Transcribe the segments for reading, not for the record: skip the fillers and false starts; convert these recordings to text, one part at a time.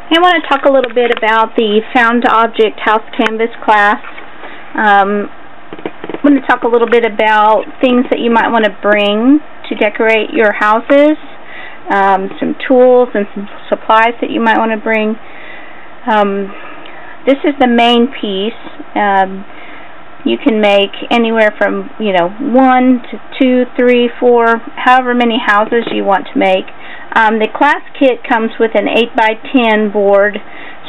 I want to talk a little bit about the Found Object House Canvas class. I'm going to talk a little bit about things that you might want to bring to decorate your houses, some tools and some supplies that you might want to bring. This is the main piece. You can make anywhere from 1 to 2, 3, 4, however many houses you want to make. The class kit comes with an 8x10 board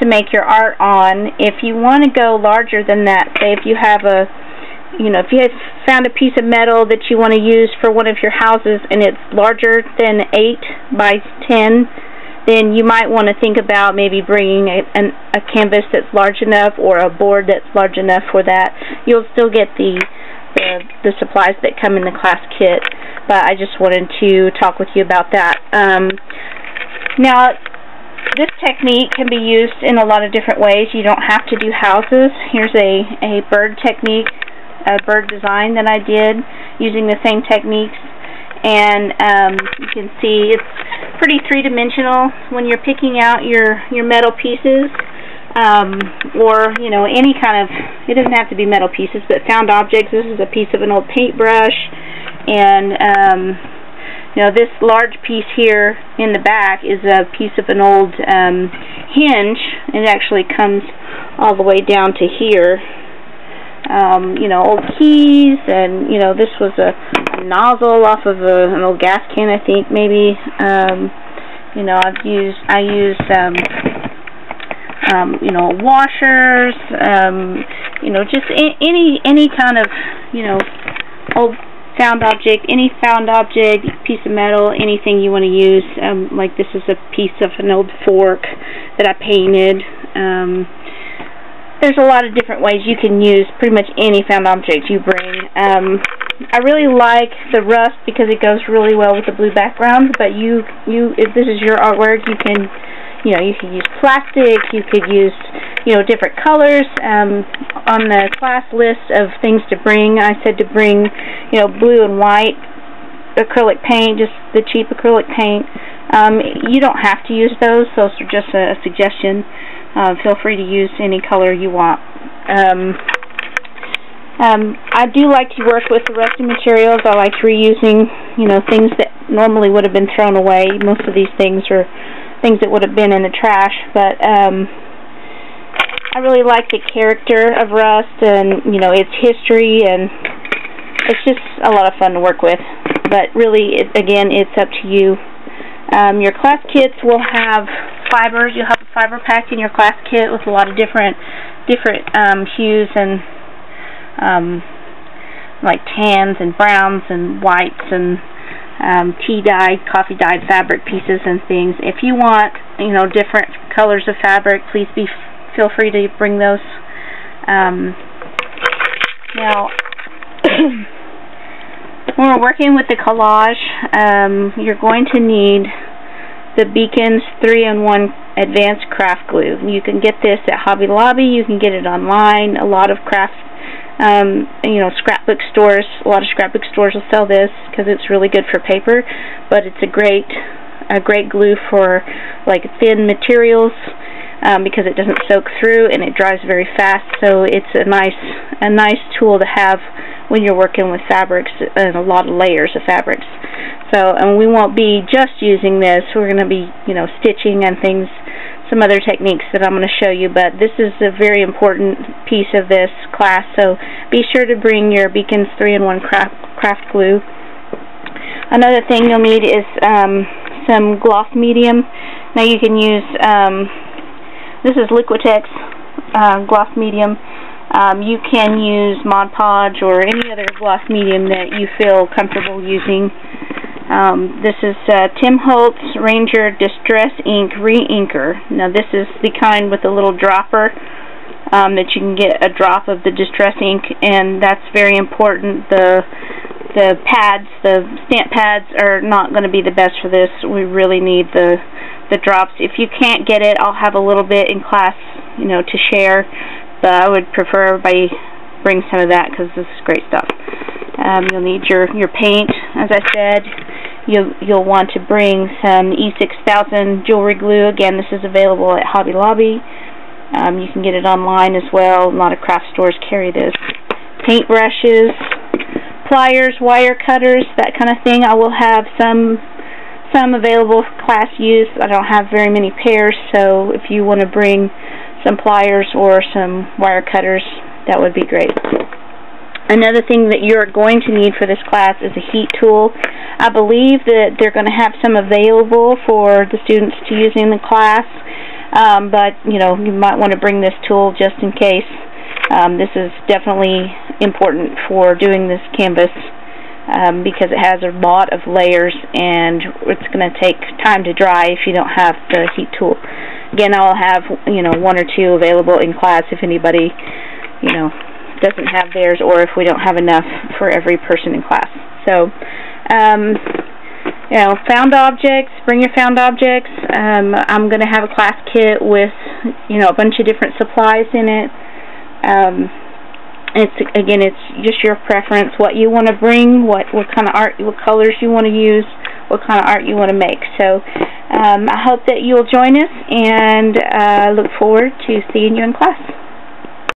to make your art on. If you want to go larger than that, say if you have if you have found a piece of metal that you want to use for one of your houses and it's larger than 8x10, then you might want to think about maybe bringing a canvas that's large enough or a board that's large enough for that. You'll still get the supplies that come in the class kit, but I just wanted to talk with you about that. Now, this technique can be used in a lot of different ways. You don't have to do houses. Here's a bird technique, a bird design that I did using the same techniques, and you can see it's pretty three-dimensional when you're picking out your metal pieces, or any kind of, it doesn't have to be metal pieces, but found objects. This is a piece of an old paintbrush, and this large piece here in the back is a piece of an old hinge. It actually comes all the way down to here. Old keys, and this was a nozzle off of an old gas can, I think, maybe. I used washers, just any kind of old found object, any found object, piece of metal, anything you want to use. Like this is a piece of an old fork that I painted. There's a lot of different ways you can use pretty much any found object you bring. I really like the rust because it goes really well with the blue background, but if this is your artwork, you can use plastic, you could use different colors. On the class list of things to bring, I said to bring blue and white acrylic paint, just the cheap acrylic paint. You don't have to use those are just a suggestion. Feel free to use any color you want. I do like to work with the rusty materials. I like reusing, things that normally would have been thrown away. Most of these things are things that would have been in the trash, but I really like the character of rust and, its history, and it's just a lot of fun to work with. But really, again, it's up to you. Your class kits will have fibers. You'll have a fiber pack in your class kit with a lot of different hues and like tans and browns and whites and tea-dyed, coffee-dyed fabric pieces and things. If you want, different colors of fabric, please feel free to bring those. Now, when we're working with the collage, you're going to need the Beacons 3-in-1 Advanced Craft Glue. You can get this at Hobby Lobby. You can get it online. A lot of craft, scrapbook stores. A lot of scrapbook stores will sell this because it's really good for paper. But it's a great glue for like thin materials because it doesn't soak through and it dries very fast. So it's a nice tool to have when you're working with fabrics and a lot of layers of fabrics. So, and we won't be just using this. We're going to be, stitching and things, some other techniques that I'm going to show you. But this is a very important piece of this class. So be sure to bring your Beacons 3-in-1 craft glue. Another thing you'll need is some gloss medium. Now you can use, this is Liquitex gloss medium. You can use Mod Podge or any other gloss medium that you feel comfortable using. This is Tim Holtz Reinker Distress Ink Reinker. Now this is the kind with a little dropper that you can get a drop of the distress ink, and that's very important. The pads, the stamp pads, are not going to be the best for this. We really need the drops. If you can't get it, I'll have a little bit in class, to share. But I would prefer everybody bring some of that because this is great stuff. You'll need your paint, as I said. you'll want to bring some E6000 jewelry glue. Again, this is available at Hobby Lobby. You can get it online as well. A lot of craft stores carry this. Paint brushes, pliers, wire cutters, that kind of thing. I will have some available for class use. I don't have very many pairs, so if you want to bring some pliers or some wire cutters, that would be great. Another thing that you're going to need for this class is a heat tool. I believe that they're going to have some available for the students to use in the class, but you might want to bring this tool just in case. This is definitely important for doing this canvas because it has a lot of layers and it's going to take time to dry if you don't have the heat tool. Again, I'll have one or two available in class if anybody doesn't have theirs, or if we don't have enough for every person in class. So, found objects, bring your found objects. I'm going to have a class kit with, a bunch of different supplies in it. It's just your preference, what you want to bring, what kind of art, what colors you want to use, what kind of art you want to make. So, I hope that you'll join us, and look forward to seeing you in class.